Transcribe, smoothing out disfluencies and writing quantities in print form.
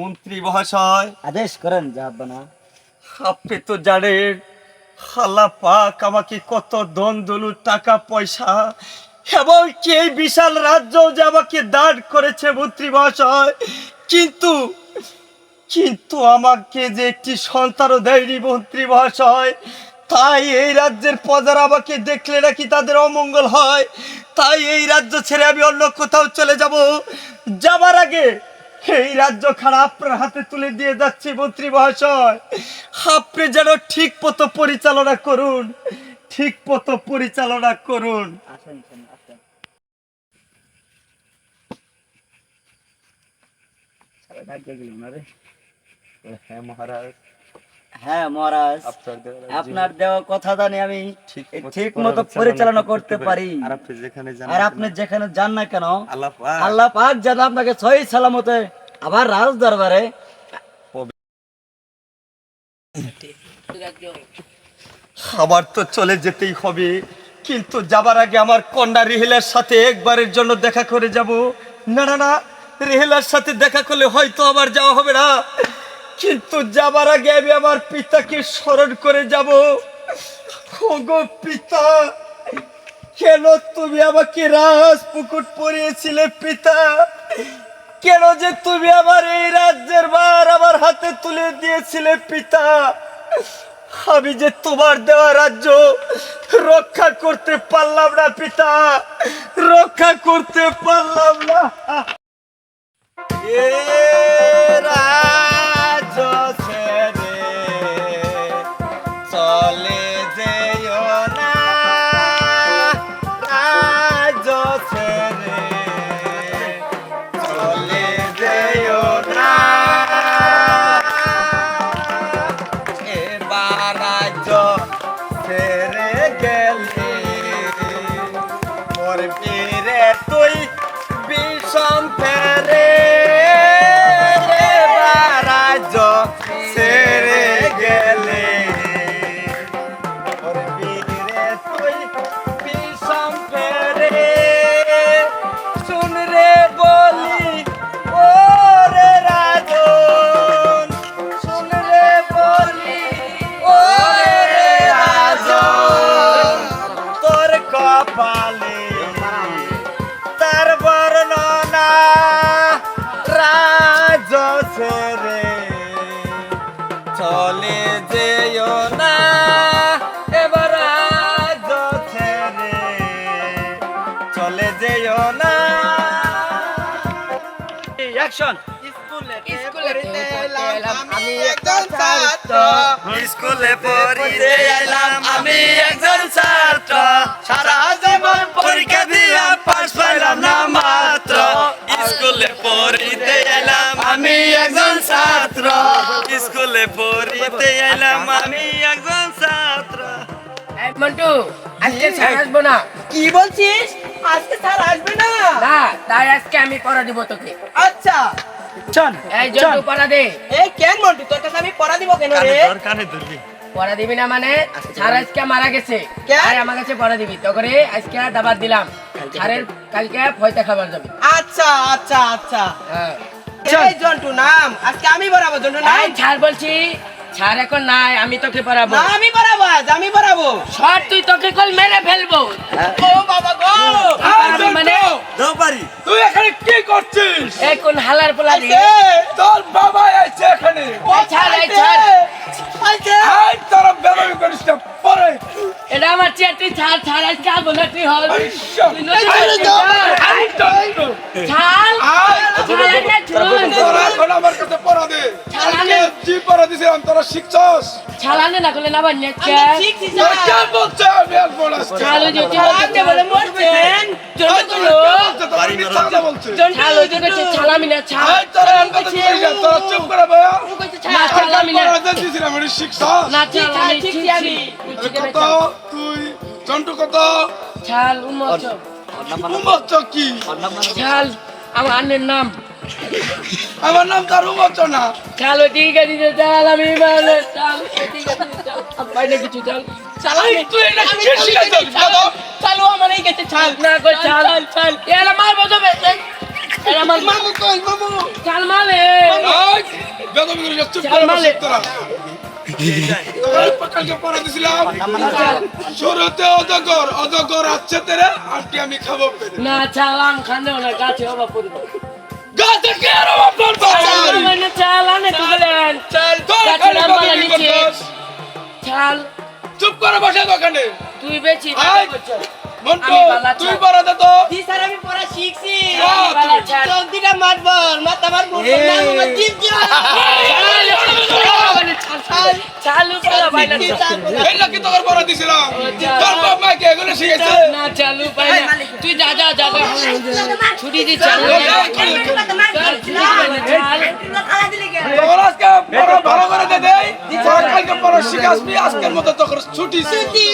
মন্ত্রী মহাশয়, আদেশ করেন জাহাপনা। আপনি তো জানেন আল্লাহ পাক আমাকে কত ধন দৌলত টাকা পয়সা এবং কি এই বিশাল রাজ্য যে আমাকে দান করেছে মন্ত্রী মহাশয়, কিন্তু কিন্তু আমাকে যে একটি সন্তানও দেয়নি মন্ত্রী মহাশয়। তাই এই রাজ্যের প্রজারা আমাকে দেখলে নাকি তাদের অমঙ্গল হয়। তাই এই রাজ্য ছেড়ে আমি অন্য কোথাও চলে যাব। যাবার আগে এই রাজ্য খানা আপনার হাতে তুলে দিয়ে যাচ্ছি মন্ত্রী মহাশয়। আপনি যেন ঠিক মতো পরিচালনা করুন, ঠিক মতো পরিচালনা করুন। আসেন আসেন। সারা ডাকিয়ে গেল না রে। হ্যাঁ মহারাজ, হ্যাঁ মহারাজ, আপনার দেওয়া কথা জানি আমি ঠিক মতো পরিচালনা করতে পারি। আর আপনি যেখানে যান না কেন আল্লাহ পাক যেন আপনাকে সহি সালামতে আবার রাজ দরবারে আমার তো চলে যেতেই হবে, কিন্তু যাবার আগে আমার কন্যা রিহেলার সাথে একবারের জন্য দেখা করে যাব। না না না, রিহেলার সাথে দেখা করলে হয়তো আবার যাওয়া হবে না, কিন্তু যাবার আগে আমি আমার পিতাকে স্মরণ করে যাব। ওগো পিতা, কেন তুমি আমাকে রাজপুকুট পরিয়েছিলে পিতা? কেন যে তুমি আমার এই রাজ্যের ভার আমার হাতে তুলে দিয়েছিলে পিতা? আমি যে তোমার দেওয়া রাজ্য রক্ষা করতে পারলাম না পিতা, রক্ষা করতে পারলাম না। এ রাজ্য ছেড়ে চলে যেও না, রাজ্য ছেড়ে চলে যেও না। এবার রাজ্য ছেড়ে গেলে মরবি রে তুই বিষম ফেরে। এবার রাজ্য ছেড়ে গেলে মরবি রে তুই বিষম ফেরে। শুন রে বলি ও রে রাজন, শুন রে বলি ও রে রাজন, তোর কপালে তার বর্ণনা রাজ ছেড়ে চলে যেও না। এবার রাজ ছেড়ে চলে যেও না। অ্যাকশন। আমি একজন ছাত্র, স্কুলে পড়িতে এলাম আমি একজন ছাত্র, সারা জীবন পরীক্ষা দিয়া পাস পাইলাম না মাত্র। স্কুলে পড়িতে এলাম আমি একজন ছাত্র, স্কুলে পড়িতে এলাম আমি একজন ছাত্র। মন্টু আজকে স্যার আসবো না। কি বলছিস? আজকে স্যার আসবে না? না, তাই আজকে আমি পড়া দিব তোকে। আচ্ছা চল এই জন্য পড়া দে। এই কেন মন্টু, তোর কাছে আমি পড়া দিব কেন রে? কানে ধরবি। পড়া দিবি না মানে স্যার আজকে মারা গেছে, কেন? তাই আমার কাছে পড়া দিবি। তো করে আজকে দাবার দিলাম, স্যারের কালকে ফয়তে খাবার যাবে। আচ্ছা আচ্ছা আচ্ছা। হ্যাঁ এই জন্টু নাম, আজকে আমি পড়াবো জন্টু নাম। এই ছাড় বলছি, ছাড় এখন নাই, আমি তোকে পড়াবো। না আমি পড়াবো, আজ আমি পড়াবো। সর, তুই তোকে কল মেরে ফেলবো। ও বাবা গো, আমি মানে দাও পারি। তুই এখানে কি করছিস? এই কোন হালার পোলা দিয়ে তোর বাবা আছে এখানে। ছাড়, এই ছাড়। আইছে এই তোরা বেরোবি করিস না পরে। এটা আমার চেয়ার, তুই ছাড় ছাড়, আজকে আবো না তুই হল। তুই নতুন আরে করছিস, যাও। ছাড়। এই জন্টু, ছাড়, ছাড় না, ছাড়। তোরা এখন আমার কাছে পড়া দে। ছাড়ানে। জি পড়া দিছিলাম তোরা শিখছস? ছাড়ানে না করলে না বান্যা আমরা শিখছি তোরা কে স্যার। বলছে আমি আর পড়াচ্ছি? ছাড়ো যে আপনি বলে মরছেন জন্টু গুলো। তোরা মিথ্যা বলছে। ছাড়ো যে করছিস, ছালামি না, ছাড়। এই তোরা আমার কথা কইস না, তোরা চুপ করে বয়া। না, ছালামি না। পড়া দিছিলাম আমি শিখছস? না, ছালামি, শিখছি আমি। কত তুই জন্টু কত? ছাল উন্মোচ, উমচ্চ কি? ছাল আমার আন্নের নাম। আমার নাম তার উমচ্চ না। ছাল ঠিক আছে, ছাল আমি মানে ছাল ঠিক আছে, ছাল বাইরে কিছু ছাল। এই তুই এটা কি শিখাইছিস? চালু আমার এই গেছে ছাল। না কই ছাল ছাল এলা মার বজবে। আমার মামু কই মামু চাল মালে এই বেদবি করে চুপ করে বসে তোরা তোর পকালকে পড়া দিছিলাম শুরুতে অজগর আছে তেরে আজকে আমি খাবো পেরে না চালান খানে না গাছে অভাব পড়বে গাছে কে আর বাপ চাল মানে চাল আনে তো গেলেন চল তোর গাছে খালি নাম বাবা বলা কি নিচে করছস চাল চুপ করে বসে দোকানে তুই বেশি আয়। মন্টু আমি বালা তুই চাল। পড়া দে তো জি স্যার আমি পড়া শিখছি বালা চাল। চোখ দুটা মারবল মাথা মারবো নাম আমার জিপ চালু পালা বাইনা এই নাকি তোর পড়া দিছিলাম তোর বাপ মা কে এগুলো শিখাইছে না চালু পাইনা তুই যা যা যা ছুটি দি চালু তোর আজকে পড়া ভালো করে দে দেই তোর কালকে পড়া শিখাসবি আজকের মতো তোর ছুটি ছুটি